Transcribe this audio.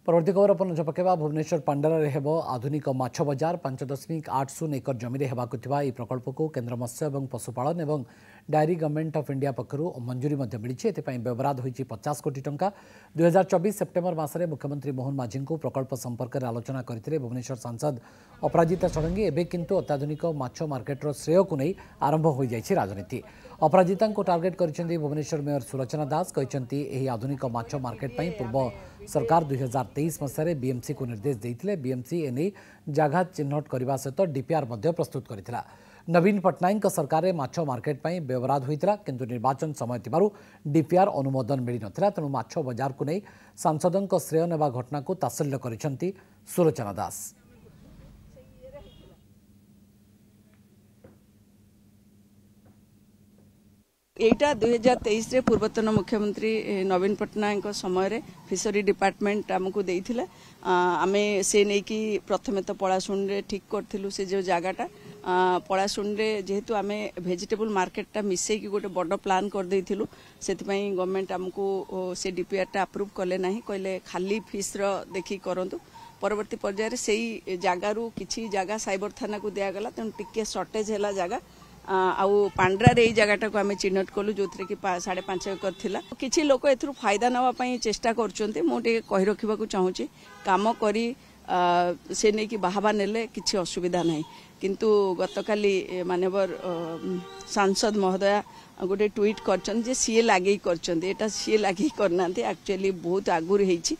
परवर्ती खबर अपन नजर पकेबा भुवनेश्वर पांडारे हेब आधुनिक माछ बजार 5.80 एकर जमी हेबाकु प्रकल्प को केन्द्र मत्स्य और पशुपालन और डायरी गवर्नमेंट ऑफ इंडिया पक्षर मंजूरी मिली व्यवराद होती 50 कोटी टंका 2024 सेप्टेम्बर मासरे मुख्यमंत्री मोहन माझी को प्रकल्प संपर्क में आलोचना करते भुवनेश्वर सांसद अपराजिता षडंगी एवं किंतु अत्याधुनिक माछ मार्केटर श्रेय को नहीं आरंभ हो जाए राजनीति अपराजिता को टार्गेट कर भुवनेश्वर मेयर सुलोचना दास कहते आधुनिक माछ मार्केट पूर्व सरकार 2023 मसीह बीएमसी को निर्देश देते बीएमसी एने जगह चिन्हट करने सहित डीपीआर प्रस्तुत करथिला। नवीन पट्टनायक सरकार में माछ मार्केट व्यवराद होता किंतु निर्वाचन समय थिबारु डीपीआर अनुमोदन मिल नथिला तेणु माछ बजार को नहीं सांसदों श्रेय नेबा घटना को तात्सल्य करिसेंती सुलोचना दास। एटा 2023 रे पूर्वतन मुख्यमंत्री नवीन पट्टनायक समय फिशरी डिपार्टमेंट आमको देइथिला आमे से नै कि प्रथमे तो पलाशुन रे ठीक करथिलु से जो जगहटा पलाशुन रे जेहेतु आमे वेजिटेबल मार्केटटा मिसै कि गोटे बड़ प्लान कर देइथिलु सेति पई गवर्नमेंट आमको से डीपीआरटा अप्रूव कले नाही कहले खाली फिश रो देखि करंतु परवर्ती पर्याय रे सेही जगारू किछि जगह साइबर थाना को दिया गला तन टिके शॉर्टेज हैला जगह आउ पांड्रा रे जगहटा को आम चिन्हट कलु जो कि 5.5 एकर थिला किछि लोक एथुर फायदा नवा पई चेष्टा करचोंते मोटे कहि रखिबा को चाहूची काम करी से नै कि बाहाबा नेले किछि असुविधा नाही किंतु गतकाली माननीय सांसद महोदय गोटे ट्वीट करचन जे सीए लागै करचन एटा सीए लागै करनांते एक्चुअली बहुत आगुर हेछि।